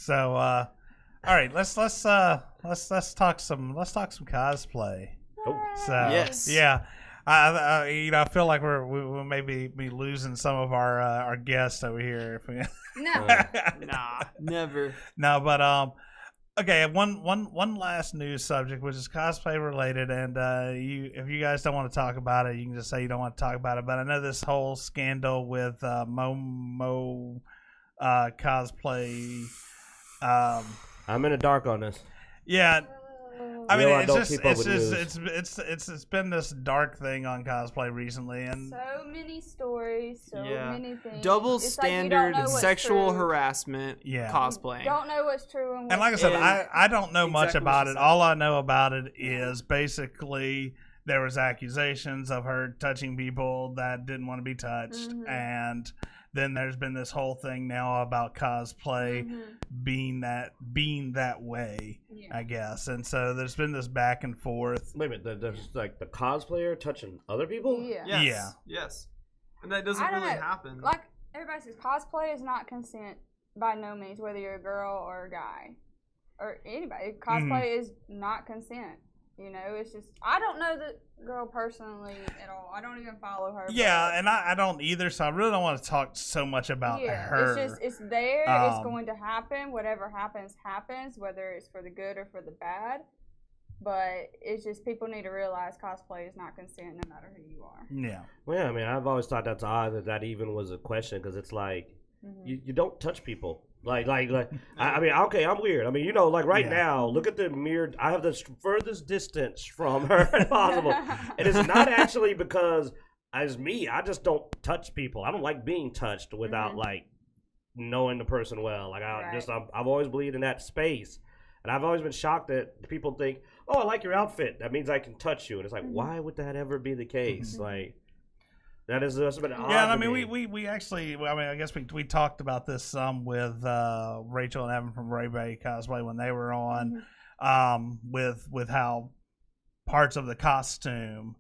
So, all right, let's talk some cosplay. Oh. So, Yes. yeah. I feel like we may be losing some of our guests over here. If we... No. Nah, never. No, but okay. One last news subject, which is cosplay related, and if you guys don't want to talk about it, you can just say you don't want to talk about it. But I know this whole scandal with Momo cosplay. I'm in the dark on this. Yeah. I mean, it's been this dark thing on cosplay recently, and so many stories, many things. Double It's standard, like you don't know sexual what's true. harassment, cosplaying. Don't know what's true and what's And like I said, I don't know much exactly about what it. she All I know about it is basically there was accusations of her touching people that didn't want to be touched, and then there's been this whole thing now about cosplay being that way, I guess. And so there's been this back and forth. Wait a minute, there's like the cosplayer touching other people? Yes. And that doesn't I don't really know. happen. Like everybody says, cosplay is not consent by no means, whether you're a girl or a guy or anybody. Cosplay is not consent. You know, it's just I don't know the girl personally at all. I don't even follow her. Yeah, and I don't either, so I really don't want to talk so much about her. It's just it's there. It's going to happen. Whatever happens, happens. Whether it's for the good or for the bad. But it's just people need to realize cosplay is not consent, no matter who you are. Yeah. Well, yeah, I mean, I've always thought that's odd that even was a question because it's like you don't touch people. Like, I mean, okay, I'm weird. I mean, you know, like right now, look at the mirror. I have the furthest distance from her as possible. And it's not actually because as me, I just don't touch people. I don't like being touched without like knowing the person well. Like I've always believed in that space. And I've always been shocked that people think, oh, I like your outfit. That means I can touch you. And it's like, why would that ever be the case? Like, that's been odd. Yeah, and I to mean, me. we actually, I mean, I guess we talked about this some with Rachel and Evan from Ray Bay Cosplay when they were on, with how parts of the costume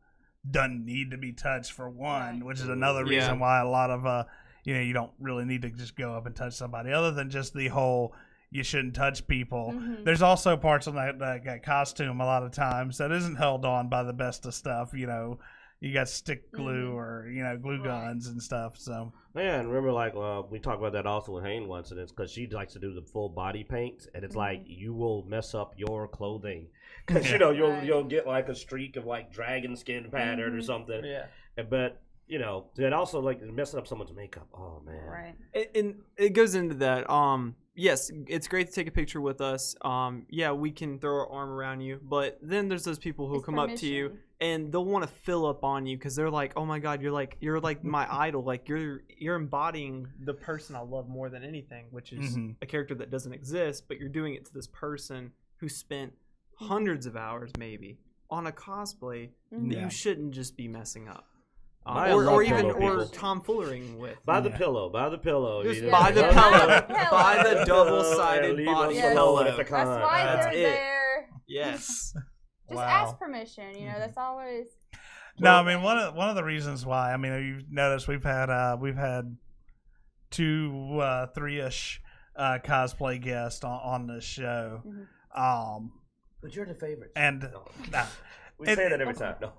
doesn't need to be touched for one, which is another reason why a lot of you don't really need to just go up and touch somebody other than just the whole you shouldn't touch people. There's also parts of that costume a lot of times that isn't held on by the best of stuff, you know. You got stick glue or, glue guns and stuff. So yeah, and remember, like, we talked about that also with Hayne once, and it's because she likes to do the full body paints, and it's like you will mess up your clothing because you'll get like a streak of like dragon skin pattern or something. Yeah, but that also like messing up someone's makeup. Oh man, right. And it goes into that. Yes, it's great to take a picture with us. Yeah, we can throw our arm around you, but then there's those people who come up to you and they'll want to fill up on you because they're like, "Oh my God, you're like my idol. Like you're embodying the person I love more than anything, which is a character that doesn't exist, but you're doing it to this person who spent hundreds of hours maybe on a cosplay that you shouldn't just be messing up." Or tomfoolering with. By the pillow. By the pillow. Yeah. By the double-sided body pillow. That's why they're there. Yes. Just ask permission. That's always. No, I mean one of the reasons why. I mean, you've noticed we've had 2, 3-ish cosplay guests on this show. But you're the favorite. And we say that every time. No.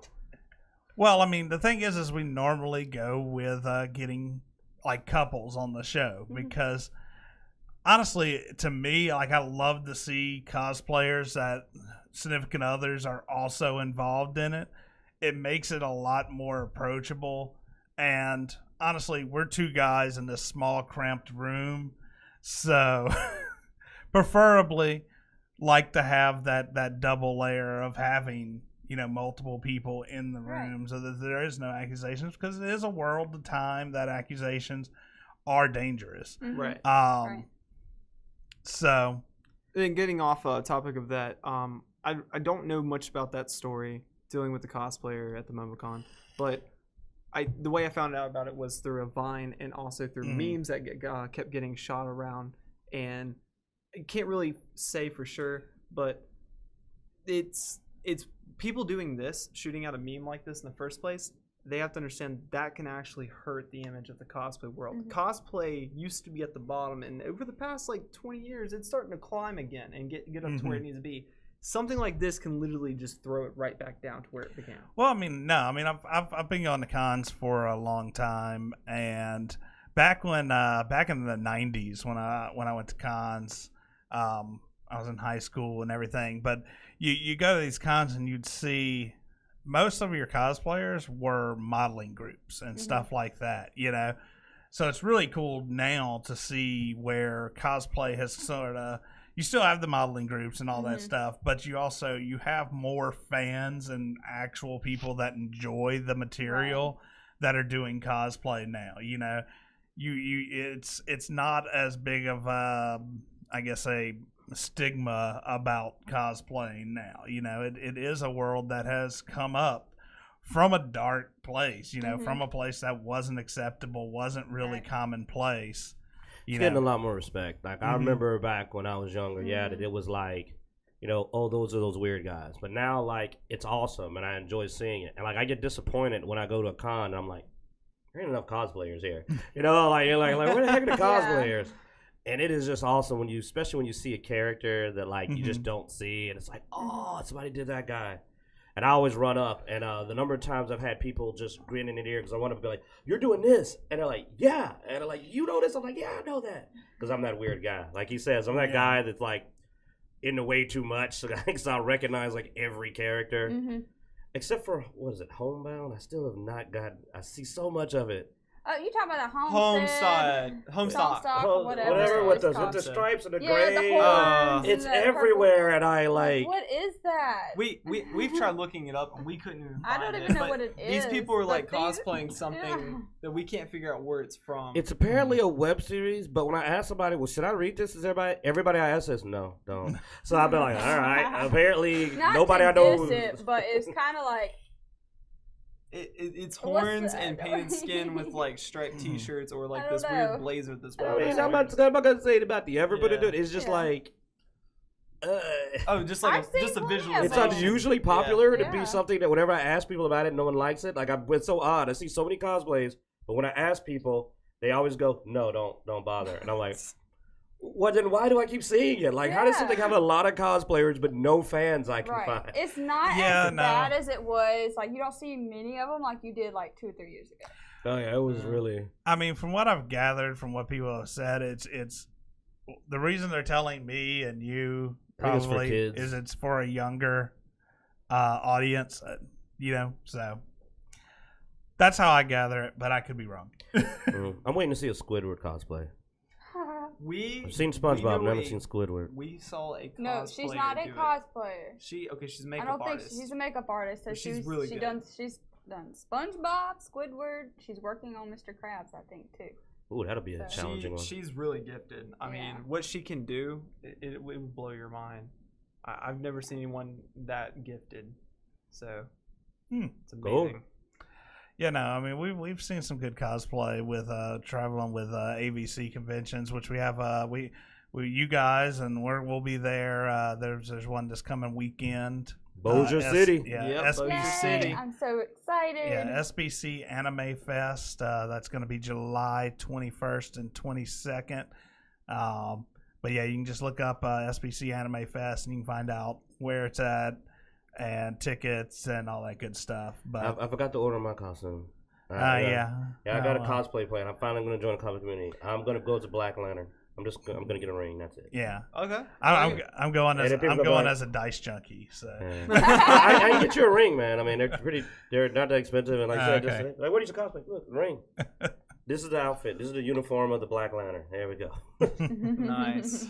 Well, I mean, the thing is we normally go with getting like couples on the show because honestly, to me, like I love to see cosplayers that significant others are also involved in it. It makes it a lot more approachable. And honestly, we're 2 guys in this small, cramped room, so preferably like to have that double layer of having multiple people in the room so that there is no accusations because it is a world of time that accusations are dangerous. Right. So then getting off topic of that, I don't know much about that story dealing with the cosplayer at the MomoCon, but the way I found out about it was through a Vine and also through memes that kept getting shot around, and I can't really say for sure, but it's people doing this, shooting out a meme like this in the first place, they have to understand that can actually hurt the image of the cosplay world. Cosplay used to be at the bottom, and over the past like 20 years, it's starting to climb again and get up to where it needs to be. Something like this can literally just throw it right back down to where it began. Well, I mean, no, I mean, I've been going to cons for a long time, and back in the '90s when I went to cons, I was in high school and everything. But you go to these cons and you'd see most of your cosplayers were modeling groups and stuff like that, you know. So it's really cool now to see where cosplay has sort of. You still have the modeling groups and all that stuff, but you have more fans and actual people that enjoy the material that are doing cosplay now. You know, it's not as big of a, I guess, a stigma about cosplaying now. You know, it is a world that has come up from a dark place. You know, from a place that wasn't acceptable, wasn't really commonplace. It's getting a lot more respect. Like I remember back when I was younger, that it was like, you know, oh, those are those weird guys. But now, like, it's awesome, and I enjoy seeing it. And like, I get disappointed when I go to a con, and I'm like, there ain't enough cosplayers here. You know, like you're like where the heck are the cosplayers? And it is just awesome when especially when you see a character that like you just don't see, and it's like, oh, somebody did that guy. And I always run up, and the number of times I've had people just grin in the ear because I want to be like, you're doing this. And they're like, yeah. And they're like, you know this? I'm like, yeah, I know that. Because I'm that weird guy. Like he says, I'm that guy that's like into way too much. So I recognize like every character. Except for, what is it, Homebound? I still have not I see so much of it. Oh, you talking about a Homestock, whatever with the stripes and the gray. The horns it's and the everywhere, and I like. What is that? We've tried looking it up and we couldn't even I find don't even know but what it is. These people are like but cosplaying something that we can't figure out where it's from. It's apparently a web series, but when I ask somebody, well, should I read this? Is everybody I ask says no, don't. So I've been like, all right. Apparently, nobody I know. But it's kind of like. It's horns and painted skin with like striped T-shirts or like this weird blazer. I mean, I'm not gonna say it about the everybody do it. It's just like, just like just a visual. It's unusually popular to be something that whenever I ask people about it, no one likes it. Like it's so odd. I see so many cosplays, but when I ask people, they always go, "No, don't bother." And I'm like. Well, then why do I keep seeing it? Like, how does something have a lot of cosplayers but no fans I can find? It's not as bad as it was. Like, you don't see many of them like you did like 2 or 3 years ago. Oh, yeah, it was really... I mean, from what I've gathered, from what people have said, it's the reason they're telling me and you probably is it's for a younger audience, you know, so... That's how I gather it, but I could be wrong. I'm waiting to see a Squidward cosplay. I've seen SpongeBob, never seen Squidward. We saw a cosplayer. No, she's not a cosplayer. She's a makeup artist. I don't think she's a makeup artist. So she's really good. She's done SpongeBob, Squidward. She's working on Mr. Krabs, I think, too. Ooh, that'll be a challenging one. She's really gifted. I mean, what she can do, it would blow your mind. I've never seen anyone that gifted. So, it's amazing. Cool. Yeah, no, I mean we've seen some good cosplay with traveling with AVC conventions, which we have we you guys and we'll be there. There's one this coming weekend. Bossier City. SBC City. I'm so excited. Yeah, SBC Anime Fest. That's going to be July 21st and 22nd. But yeah, you can just look up SBC Anime Fest and you can find out where it's at. And tickets and all that good stuff. But I forgot to order my costume. I got a cosplay plan. I'm finally going to join the cosplay community. I'm going to go as a Black Lantern. I'm going to get a ring. That's it. Yeah. Okay. I'm going as a Dicejunkie. So I can get you a ring, man. I mean, they're not that expensive. And like I said, what is your cosplay? Look, ring. This is the outfit. This is the uniform of the Black Lantern. There we go. Nice.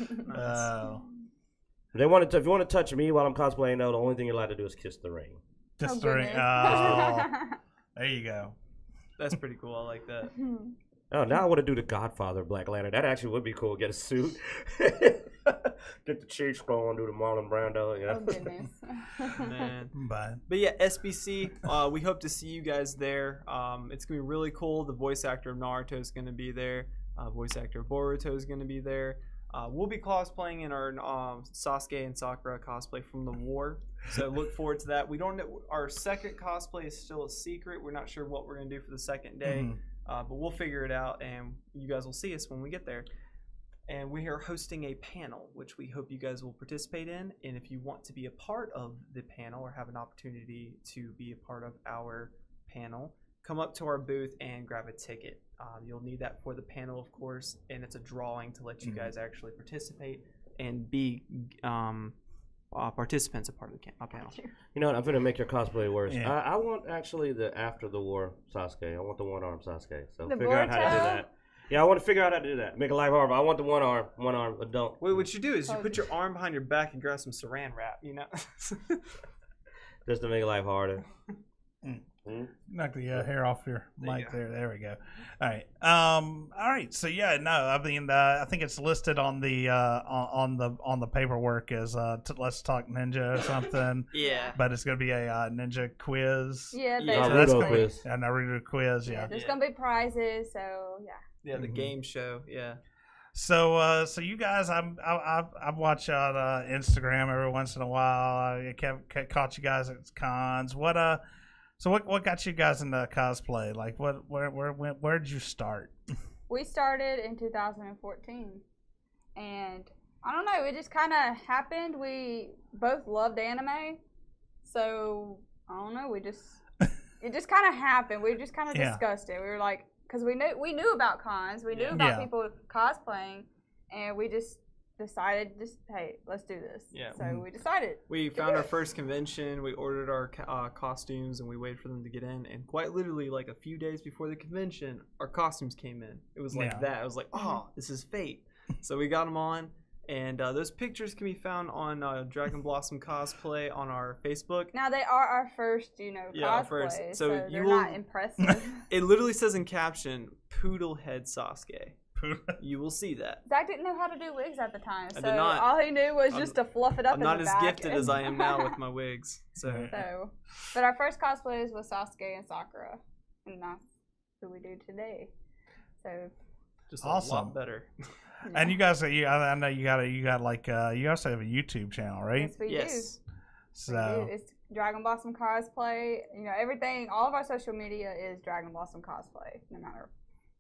If you want to touch me while I'm cosplaying, though, the only thing you're allowed to do is kiss the ring. Just the ring. Oh, there you go. That's pretty cool. I like that. Oh, now I want to do the Godfather Black Lantern. That actually would be cool. Get a suit. Get the cheeks going, do the Marlon Brando. You know? Oh, goodness. Man. But yeah, SBC, we hope to see you guys there. It's going to be really cool. The voice actor of Naruto is going to be there. Voice actor of Boruto is going to be there. We'll be cosplaying in our Sasuke and Sakura cosplay from the war, so look forward to that. We don't know, our second cosplay is still a secret. We're not sure what we're gonna do for the second day, but we'll figure it out, and you guys will see us when we get there. And we are hosting a panel, which we hope you guys will participate in. And if you want to be a part of the panel or have an opportunity to be a part of our panel, come up to our booth and grab a ticket. You'll need that for the panel, of course, and it's a drawing to let you guys actually participate and be participants, a part of the panel. You know what? I'm going to make your cosplay worse. Yeah. I want actually the after the war Sasuke. I want the one-arm Sasuke. So figure out how to do that. Yeah, I want to figure out how to do that. Make a live horror. I want the one arm adult. Wait, what you do is you put your arm behind your back and grab some saran wrap, you know? Just to make life harder. Knock the hair off your mic there. There we go. All right. All right. So yeah, no, I mean, I think it's listed on the on the paperwork as Let's Talk Ninja or something. Yeah. But it's gonna be a ninja quiz. Yeah. Naruto quiz. A Naruto quiz. Yeah. There's gonna be prizes. So yeah. Yeah, the game show. Yeah. So, so you guys, I watch on Instagram every once in a while. I caught you guys at cons. So what got you guys into cosplay? Like, where did you start? We started in 2014, and I don't know, it just kind of happened. We both loved anime, so I don't know. It just kind of happened. We just kind of discussed it. We were like, because we knew about cons, we knew about people cosplaying, and we just decided, hey, let's do this. Yeah. So we decided. We found our first convention. We ordered our costumes, and we waited for them to get in. And quite literally, like a few days before the convention, our costumes came in. It was like that. I was like, oh, this is fate. So we got them on, and those pictures can be found on Dragon Blossom Cosplay on our Facebook. Now they are our first, cosplays, so they're not impressive. It literally says in caption, "Poodle Head Sasuke." You will see that. Zach didn't know how to do wigs at the time, so I did not. all he knew was just to fluff it up. I'm not as gifted as I am now with my wigs. So, but our first cosplays was Sasuke and Sakura, and that's who we do today. So, just awesome. A lot better. And you guys, I know you got like you also have a YouTube channel, right? Yes, we do. So it's Dragon Blossom Cosplay. Everything. All of our social media is Dragon Blossom Cosplay, no matter.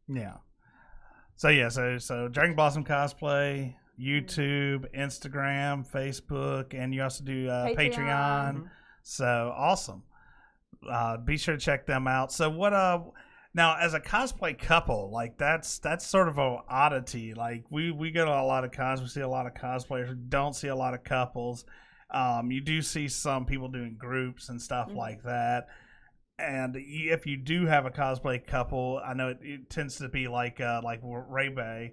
Yeah. So so Dragon Blossom Cosplay, YouTube, Instagram, Facebook, and you also do Patreon. So awesome. Be sure to check them out. So what now as a cosplay couple, like that's sort of an oddity. Like we go to a lot of cons, we see a lot of cosplayers, we don't see a lot of couples. You do see some people doing groups and stuff like that. And if you do have a cosplay couple, I know it tends to be like Ray-Bay.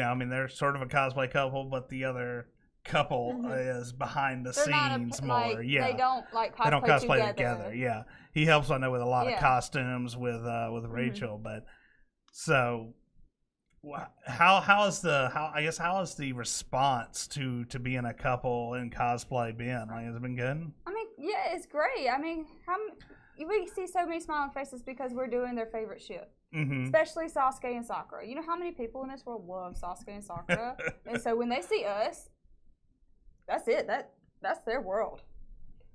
I mean, they're sort of a cosplay couple, but the other couple is behind the scenes more. They don't cosplay together. Yeah, he helps. I know with a lot of costumes with Rachel, but so how is the response to being a couple in cosplay been? Like, has it been good? I mean, yeah, it's great. I mean, we see so many smiling faces because we're doing their favorite ship. Especially Sasuke and Sakura. You know how many people in this world love Sasuke and Sakura? And so when they see us, that's it. That's their world.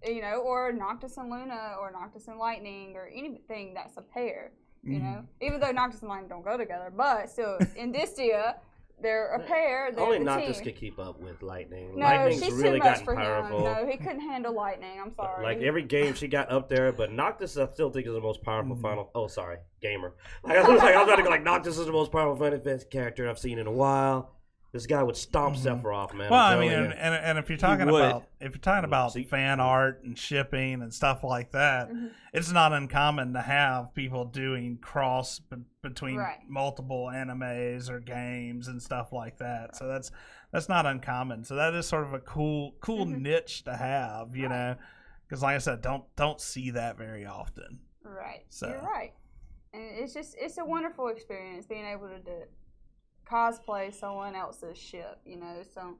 Or Noctis and Luna, or Noctis and Lightning, or anything that's a pair. Even though Noctis and Lightning don't go together, but still in Distia, they're a pair. They're only the Noctis team. could keep up with Lightning. No, Lightning's she's really too much gotten for powerful. him. No, he couldn't handle Lightning. I'm sorry. Like every game, she got up there, but Noctis I still think is the most powerful final. Oh, sorry, gamer. I was about to go like Noctis is the most powerful Final Fantasy character I've seen in a while. This guy would stomp Sephiroth, man. Well, I mean, and if you're talking about fan art and shipping and stuff like that, it's not uncommon to have people doing cross between multiple animes or games and stuff like that. So that's not uncommon. So that is sort of a cool niche to have, because like I said, don't see that very often. Right. So you're right, and it's a wonderful experience being able to cosplay someone else's ship, so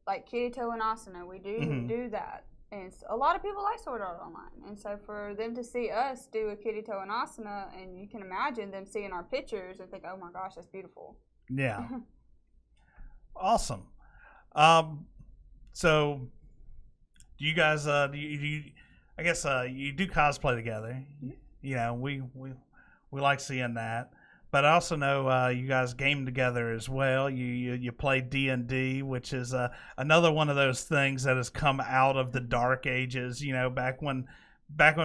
like Kirito and Asuna, we do that, and a lot of people like Sword Art Online, and so for them to see us do a Kirito and Asuna, and you can imagine them seeing our pictures and think, oh my gosh, that's beautiful. Yeah. Awesome. So do you guys do you I guess you do cosplay together. You know, we like seeing that. But I also know you guys game together as well. You play D&D, which is another one of those things that has come out of the dark ages. You know, back when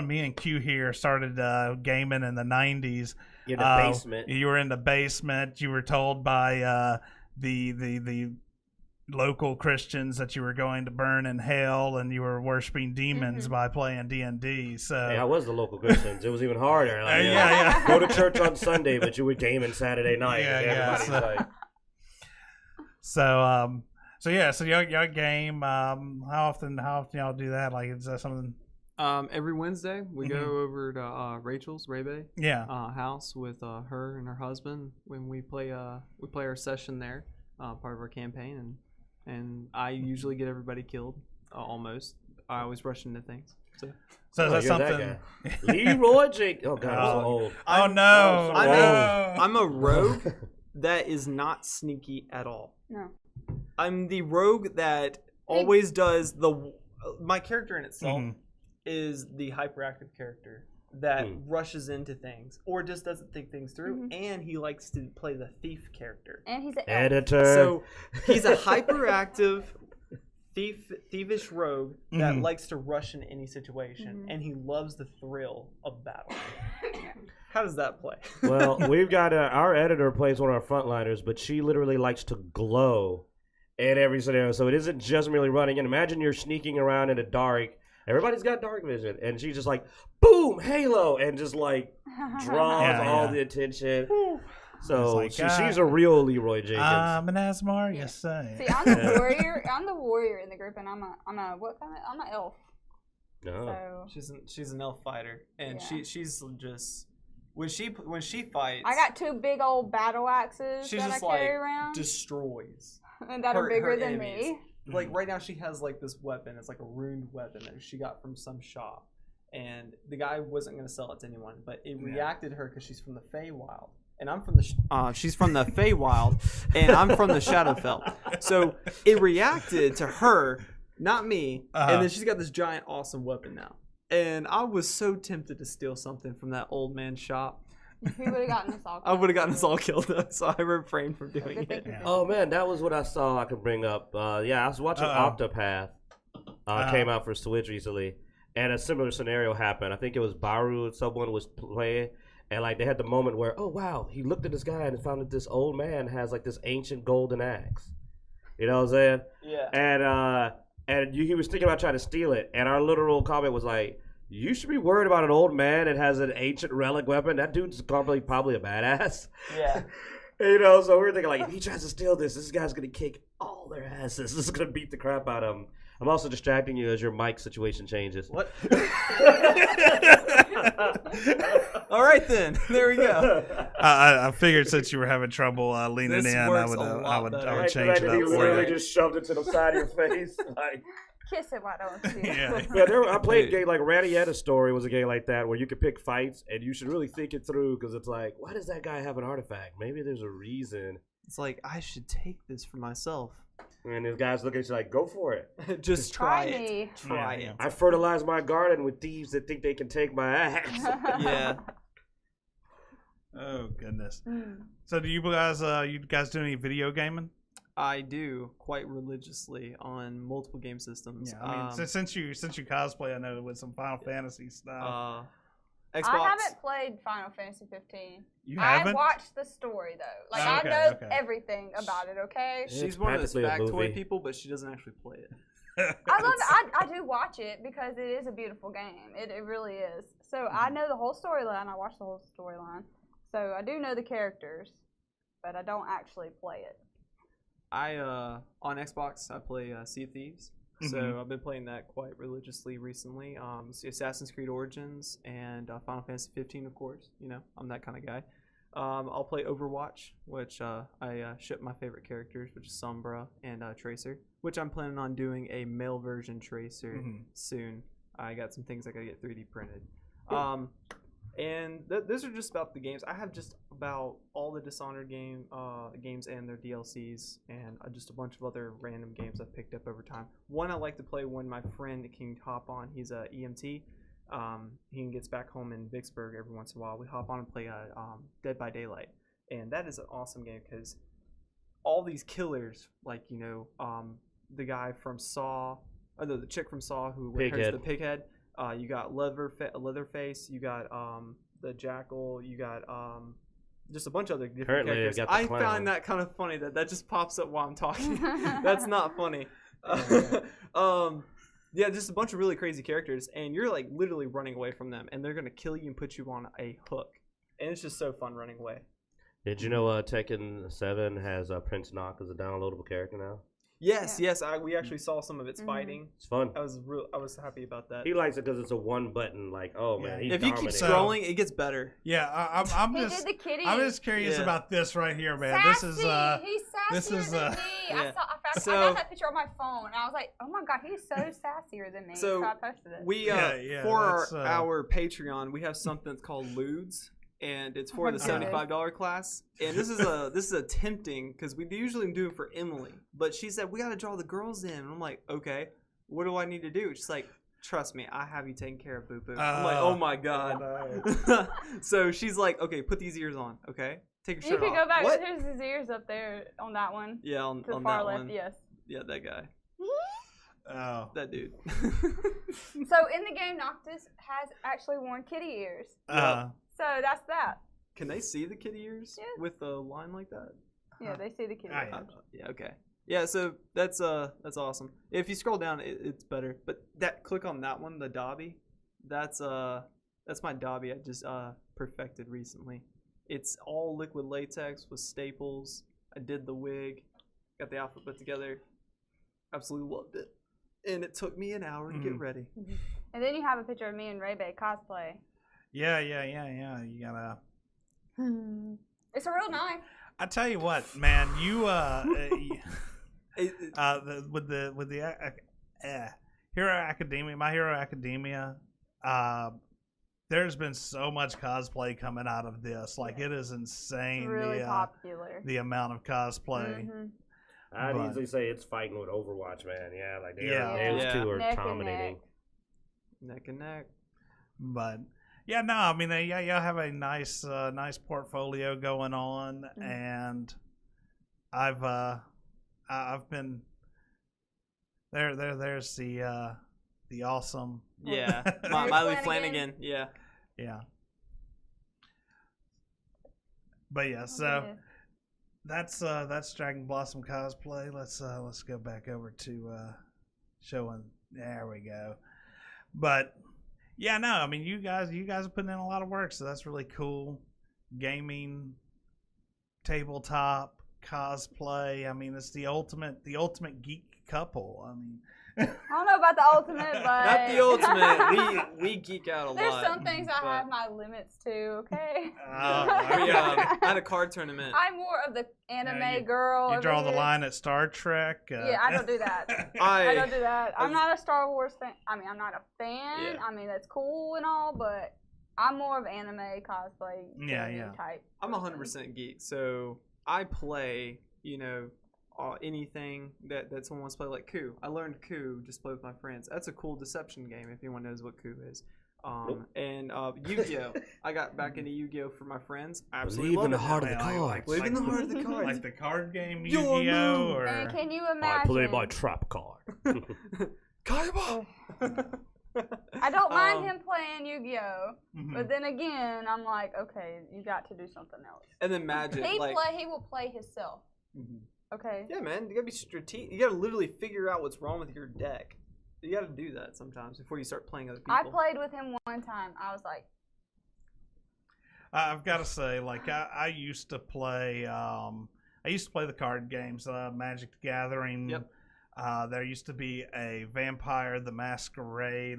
me and Q here started gaming in the 90s. In the basement. You were in the basement. You were told by the local Christians that you were going to burn in hell, and you were worshiping demons by playing D&D. So hey, I was the local Christians. It was even harder. Like, yeah. Go to church on Sunday, but you were gaming Saturday night. Everybody's like, so y'all game. How often y'all do that? Like, is that something? Every Wednesday we go over to Rachel's Raybay house with her and her husband when we play our session there, part of our campaign, and I usually get everybody killed almost. I always rush into things. So is that something? Leroy Jake. Oh God, I'm so old. Oh no! I'm a rogue that is not sneaky at all. No. I'm the rogue that always does my character in itself is the hyperactive character that rushes into things or just doesn't think things through, and he likes to play the thief character. And he's an editor. So he's a hyperactive thievish rogue that likes to rush into any situation, and he loves the thrill of battle. How does that play? Well, we've got our editor plays one of our frontliners, but she literally likes to glow in every scenario. So it isn't just merely running. And imagine you're sneaking around in the dark. Everybody's got dark vision, and she's just like, boom, halo, and just like draws all the attention. So like, she's a real Leroy Jenkins. I'm an Asmar, you say. See, I'm the warrior. I'm the warrior in the group, and I'm a what kind of? I'm an elf. No, So she's an elf fighter, and she's just when she fights. I got two big old battle axes she's that just I carry like around, destroys. and that are bigger than enemies. me. Like right now, she has like this weapon. It's like a ruined weapon that she got from some shop, and the guy wasn't going to sell it to anyone, but it reacted to her because she's from the Feywild, and I'm from the. She's from the Feywild, and I'm from the Shadowfell. So it reacted to her, not me. And then she's got this giant, awesome weapon now. And I was so tempted to steal something from that old man's shop. He would have gotten us all killed. I would have gotten us all killed, though, so I refrained from doing it. Yeah. Oh man, that was what I saw. I could bring up. I was watching Octopath. Came out for Switch recently, and a similar scenario happened. I think it was Baru. Someone was playing, and like they had the moment where, oh wow, he looked at this guy and found that this old man has like this ancient golden axe. You know what I'm saying? Yeah. And he was thinking about trying to steal it, and our literal comment was like, you should be worried about an old man that has an ancient relic weapon. That dude's probably a badass. Yeah. You know, so we were thinking, like, if he tries to steal this guy's going to kick all their asses. This is going to beat the crap out of him. I'm also distracting you as your mic situation changes. What? All right, then. There we go. I figured since you were having trouble leaning This in, I works would a lot better. change it up He for literally you. just shoved it to the side of your face. Like, Kiss it, why don't you? Yeah. I played a game like Radiata Story was a game like that where you could pick fights and you should really think it through because it's like, why does that guy have an artifact? Maybe there's a reason. It's like, I should take this for myself. And these guys look at you like, go for it. Just try it. me. Try it. I fertilize my garden with thieves that think they can take my axe. Yeah. Oh goodness. So do you guys do any video gaming? I do quite religiously on multiple game systems. Yeah, I mean, since you cosplay, I know with some Final Fantasy stuff. Xbox. I haven't played Final Fantasy 15. You haven't? I watched the story though. Like Okay, I know okay. everything about it. Okay. Yeah. She's It's one of those practically a factoid movie. people, but she doesn't actually play it. I love it. I do watch it because it is a beautiful game. It really is. So I know the whole storyline. I watched the whole storyline. So I do know the characters, but I don't actually play it. On Xbox, I play Sea of Thieves. So I've been playing that quite religiously recently. Assassin's Creed Origins and Final Fantasy 15, of course. You know, I'm that kind of guy. I'll play Overwatch, which I ship my favorite characters, which is Sombra and Tracer, which I'm planning on doing a male version Tracer soon. I got some things I gotta get 3D printed. And those are just about the games. I have just about all the Dishonored games and their DLCs, and just a bunch of other random games I've picked up over time. One I like to play when my friend can hop on. He's a EMT. He gets back home in Vicksburg every once in a while. We hop on and play Dead by Daylight, and that is an awesome game because all these killers, like the guy from Saw, the chick from Saw who inherits the pig head. You got Leatherface, you got the Jackal, you got just a bunch of other different characters. I find that kind of funny that just pops up while I'm talking. That's not funny. Yeah, just a bunch of really crazy characters, and you're like literally running away from them, and they're gonna kill you and put you on a hook, and it's just so fun running away. Did you know Tekken 7 has Prince Knock as a downloadable character now? Yes, we actually saw some of its fighting. It's fun. I was happy about that. He likes it because it's a one button. Like, oh man, he's if you keep scrolling, it gets better. Yeah, I'm just curious about this right here, man. Sassy. This is he's sassier than me. Yeah. I got that picture on my phone, and I was like, oh my god, he's so sassier than me. So I posted it. We for our Patreon, we have something that's called Ludes. And it's for the $75 class. And this is attempting because we usually do it for Emily, but she said we got to draw the girls in. And I'm like, okay, what do I need to do? She's like, trust me, I have you taken care of, boo boo. I'm like, oh my god. No. So she's like, okay, put these ears on, okay? Take your shirt off. You can go back. What? There's his ears up there on that one. Yeah, on the on far that left. one. Yes. Yeah, that guy. Oh, that dude. So in the game, Noctis has actually worn kitty ears. So that's that. Can they see the kitty ears with a line like that? Yeah, they see the kitty ears. Yeah, okay. Yeah, so that's awesome. If you scroll down, it's better. But click on that one, the Dobby. That's my Dobby I just perfected recently. It's all liquid latex with staples. I did the wig, got the outfit put together. Absolutely loved it. And it took me an hour to get ready. And then you have a picture of me and Ray Bay cosplay. Yeah. You gotta. It's a real knife. I tell you what, man. You with the Hero Academia, My Hero Academia. There's been so much cosplay coming out of this. Like it is insane. It's really popular. The amount of cosplay. I'd easily say it's fighting with Overwatch, man. Yeah, like those two are dominating. Neck and neck. But yeah, no, I mean, y'all have a nice portfolio going on, and I've been there. There's the awesome Miley Flanagan. Yeah. But yeah, so that's Dragon Blossom cosplay. Let's go back over to showing. There we go. But yeah, no, I mean you guys are putting in a lot of work, so that's really cool. Gaming, tabletop, cosplay. I mean, it's the ultimate geek couple. I mean, I don't know about the ultimate, but not the ultimate. We geek out a lot. There's some things I have my limits to. Okay. I had a card tournament. I'm more of the anime girl. You draw the line at Star Trek. Yeah, I don't do that. I don't do that. I'm not a Star Wars fan. I mean, I'm not a fan. Yeah. I mean, that's cool and all, but I'm more of anime cosplay. Type. I'm 100% geek, so I play. Anything that someone wants to play, like Coup. I learned Coup, just play with my friends. That's a cool deception game if anyone knows what Coup is. And Yu-Gi-Oh! I got back into Yu-Gi-Oh! For my friends. I absolutely love it. Believe in the heart of the cards. Believe in the heart of the cards. Like the card game Yu-Gi-Oh! Or... And can you imagine? I play my trap card. Kaiba! I don't mind him playing Yu-Gi-Oh! But then again, I'm like, okay, you got to do something else. And then Magic. He will play himself. Okay. Yeah, man. You gotta be strategic. You gotta literally figure out what's wrong with your deck. You gotta do that sometimes before you start playing other people. I played with him one time. I was like, I've got to say, like I used to play. I used to play the card games, Magic the Gathering. Yep. There used to be a Vampire the Masquerade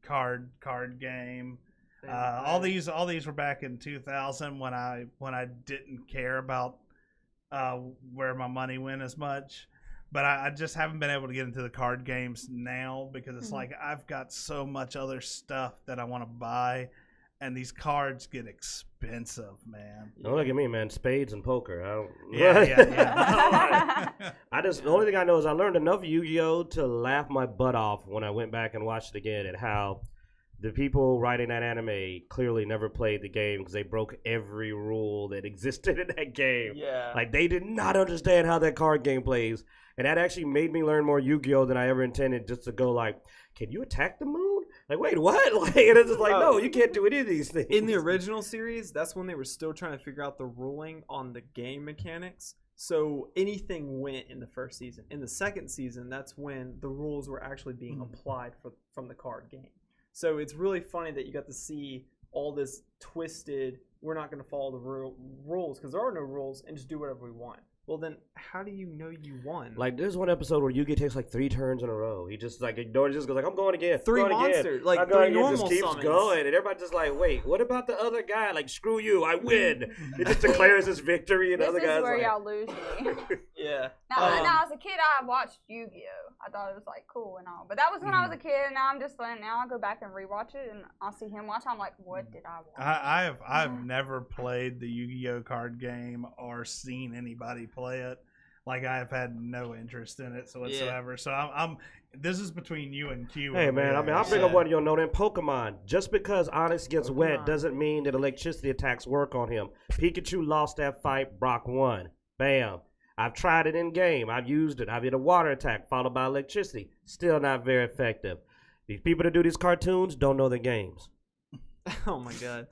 card game. All these were back in 2000 when I didn't care about where my money went as much. But I just haven't been able to get into the card games now because it's like I've got so much other stuff that I want to buy, and these cards get expensive, man. Don't look at me, man. Spades and poker. I don't. Yeah. The only thing I know is I learned enough Yu-Gi-Oh to laugh my butt off when I went back and watched it again at how the people writing that anime clearly never played the game because they broke every rule that existed in that game. Yeah. Like, they did not understand how that card game plays. And that actually made me learn more Yu-Gi-Oh than I ever intended, just to go like, can you attack the moon? Like, wait, what? Like, and it's just like, no, you can't do any of these things. In the original series, that's when they were still trying to figure out the ruling on the game mechanics. So anything went in the first season. In the second season, that's when the rules were actually being applied from the card game. So it's really funny that you got to see all this twisted, we're not going to follow the rules because there are no rules and just do whatever we want. Well, then how do you know you won? Like, there's one episode where Yugi takes like 3 turns in a row. He just like ignores, just goes like, I'm going again. 3 monsters, like 3 normal just keeps summons. going, and everybody's just like, wait, what about the other guy? Like, screw you, I win. He just declares his victory, and the other This is guy's where like, y'all lose me. Yeah. Now, as a kid, I watched Yu-Gi-Oh. I thought it was like cool and all, but that was when I was a kid. And now I'm just like, now I go back and rewatch it, and I'll see him watch. I'm like, what did I watch? I've never played the Yu-Gi-Oh card game or seen anybody play it. Like, I've had no interest in it whatsoever. Yeah. So I'm this is between you and Q. Hey man, I mean, I'll bring up one you'll know. Then Pokemon. Just because Onyx gets wet doesn't mean that electricity attacks work on him. Pikachu lost that fight. Brock won. Bam. I've tried it in game. I've used it. I've hit a water attack followed by electricity. Still not very effective. These people that do these cartoons don't know the games. Oh my god.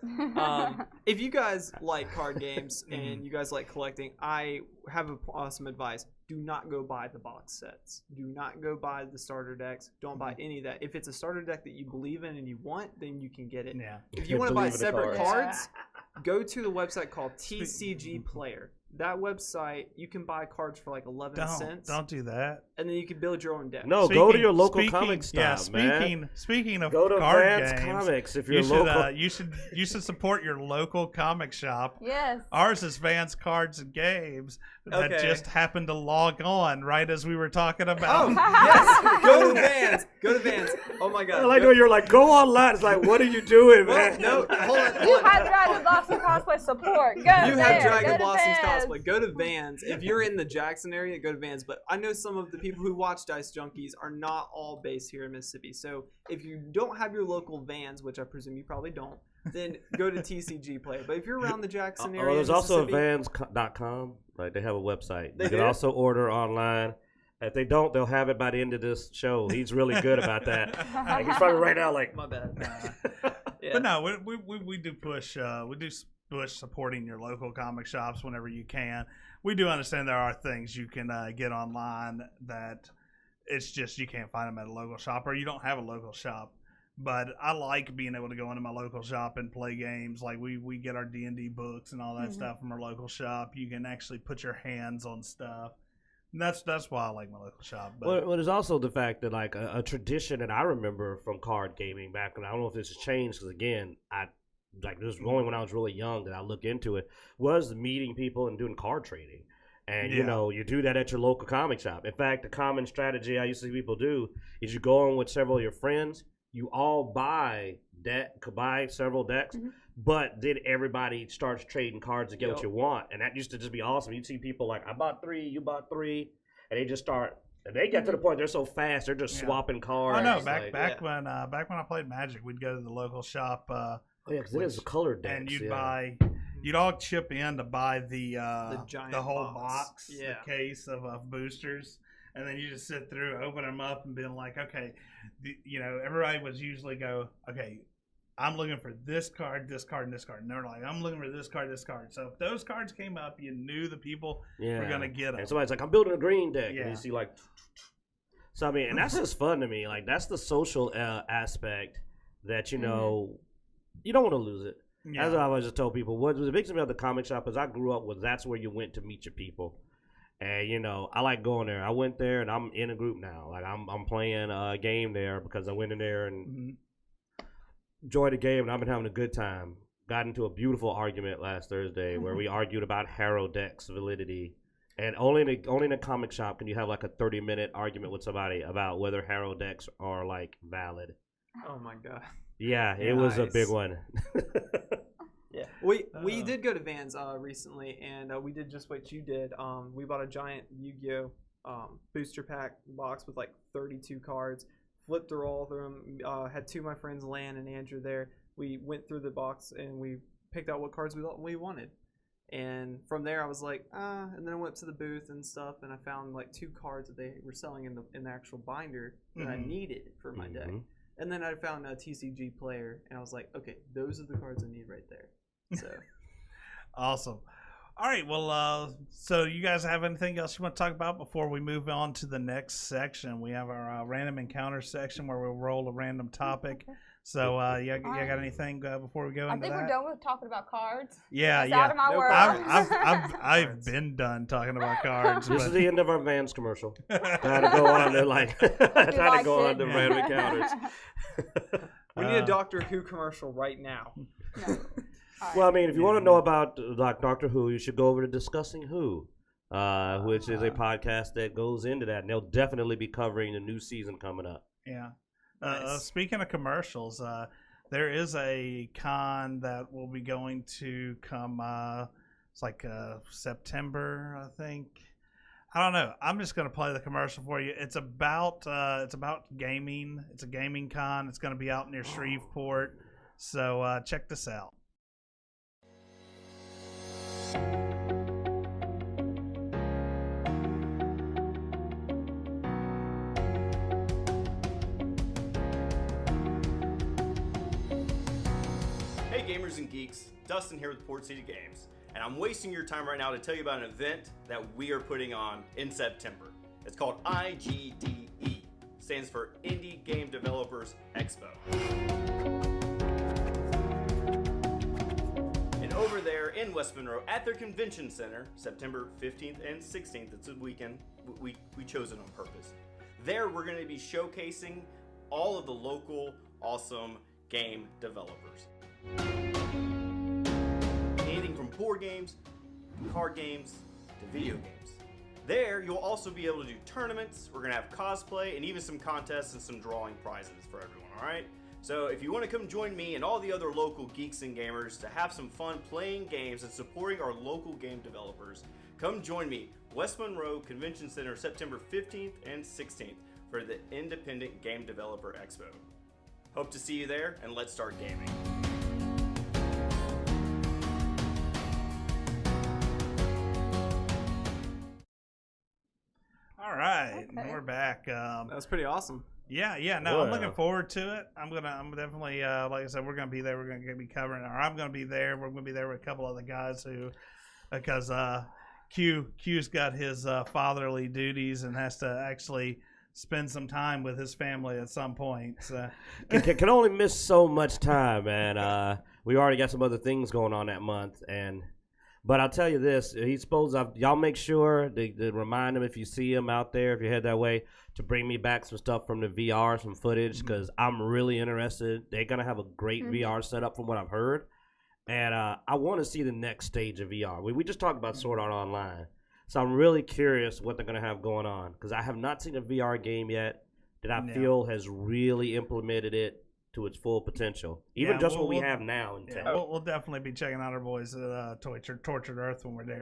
If you guys like card games and you guys like collecting, I have some advice. Do not go buy the box sets. Do not go buy the starter decks. Don't buy any of that. If it's a starter deck that you believe in and you want, then you can get it. Yeah. If you want to buy separate cards, go to the website called TCG Player. That website, you can buy cards for like 11 cents. Don't do that. And then you can build your own deck. No, go to your local comic stop, man. Speaking of go to card Vance games, Comics if you're local. You should support your local comic shop. Yes. Ours is Vance Cards and Games that just happened to log on right as we were talking about. Oh, yes. Go to Vans. Go to Vans. Oh my god. I like when you're like, go online. It's like, what are you doing, man? No, hold on. You have Dragon Blossom Cosplay support. Go You there. have Dragon Go to Blossoms Vans. Cosplay. Go to Vans. If you're in the Jackson area, go to Vans. But I know some of the people who watch Dicejunkies are not all based here in Mississippi. So if you don't have your local Vans, which I presume you probably don't, then go to TCG Player. But if you're around the Jackson area, there's also a Vans.com. Like, they have a website. You can also order online. If they don't, they'll have it by the end of this show. He's really good about that. Like, he's probably right now like, my bad. Yeah. But no, we do push supporting your local comic shops whenever you can. We do understand there are things you can get online that it's just you can't find them at a local shop, or you don't have a local shop. But I like being able to go into my local shop and play games. Like, we get our D&D books and all that stuff from our local shop. You can actually put your hands on stuff. And that's why I like my local shop. But well, there's also the fact that, like, a tradition that I remember from card gaming back when, I don't know if this has changed, because again, this was only when I was really young that I looked into it, was meeting people and doing card trading. And, you know, you do that at your local comic shop. In fact, the common strategy I used to see people do is you go in with several of your friends, you all buy several decks, but then everybody starts trading cards to get what you want. And that used to just be awesome. You'd see people like, I bought 3, you bought 3, and they just start. And they get to the point they're so fast, they're just swapping cards. I know. Back when I played Magic, we'd go to the local shop. Because it is the colored decks. And you'd all chip in to buy the whole box, the case of boosters. And then you just sit through, open them up, and being like, okay, everybody was usually go, okay, I'm looking for this card, and this card. And they're like, I'm looking for this card, this card. So if those cards came up, you knew the people were going to get them. And somebody's like, I'm building a green deck. And you see, like, so I mean, and that's just fun to me. Like, that's the social aspect that, you know, you don't want to lose it. Yeah. That's what I always just told people. What was the big thing about the comic shop is I grew up with, that's where you went to meet your people. And, I like going there. I went there, and I'm in a group now. Like, I'm playing a game there because I went in there and enjoyed the game, and I've been having a good time. Got into a beautiful argument last Thursday where we argued about Harrow Deck's validity. And only in a comic shop can you have, like, a 30-minute argument with somebody about whether Harrow Decks are, like, valid. Oh, my God. Yeah, it was a big one. Yeah, we did go to Vans recently, and we did just what you did. We bought a giant Yu-Gi-Oh booster pack box with like 32 cards. Flipped through all of them. Had two of my friends, Lan and Andrew, there. We went through the box and we picked out what cards we wanted. And from there, I was like, and then I went to the booth and stuff, and I found like 2 cards that they were selling in the actual binder that I needed for my deck. And then I found a TCG player, and I was like, okay, those are the cards I need right there. So awesome. All right, well, so you guys have anything else you want to talk about before we move on to the next section? We have our random encounter section where we'll roll a random topic. So, you got anything before we go into that? I think we're done with talking about cards. Yeah, it's out of my world. I've been done talking about cards. This is the end of our Vans commercial. Trying to go on to trying to go on to random encounters. We need a Doctor Who commercial right now. No. Well, I mean, if you want to know about like Doctor Who, you should go over to Discussing Who, which is a podcast that goes into that, and they'll definitely be covering the new season coming up. Yeah. Nice. Speaking of commercials, there is a con that will be going to come. It's like September, I think. I don't know. I'm just going to play the commercial for you. It's about gaming. It's a gaming con. It's going to be out near Shreveport. So check this out. Hey gamers and geeks, Dustin here with Port City Games, and I'm wasting your time right now to tell you about an event that we are putting on in September. It's called IGDE, stands for Indie Game Developers Expo. And over there in West Monroe at their convention center, September 15th and 16th, it's a weekend, we chose it on purpose. There we're going to be showcasing all of the local awesome game developers. Anything from board games, to card games, to video games. There, you'll also be able to do tournaments, we're going to have cosplay, and even some contests and some drawing prizes for everyone, alright? So if you want to come join me and all the other local geeks and gamers to have some fun playing games and supporting our local game developers, come join me, West Monroe Convention Center, September 15th and 16th for the Independent Game Developer Expo. Hope to see you there, and let's start gaming. All right, and we're back. That was pretty awesome. Yeah. No, I'm looking forward to it. I'm definitely, like I said, we're gonna be there. We're gonna be covering, or I'm gonna be there. We're gonna be there with a couple other guys who, because Q's got his fatherly duties and has to actually spend some time with his family at some point. So. can only miss so much time, man. We already got some other things going on that month, but I'll tell you this: he's supposed y'all make sure to remind him if you see him out there, if you head that way, to bring me back some stuff from the VR, some footage, because I'm really interested. They're gonna have a great VR setup from what I've heard, and I want to see the next stage of VR. We just talked about Sword Art Online, so I'm really curious what they're gonna have going on, because I have not seen a VR game yet that I feel has really implemented it to its full potential, even what we have now in tech. We'll definitely be checking out our boys at Tortured Earth when we're there.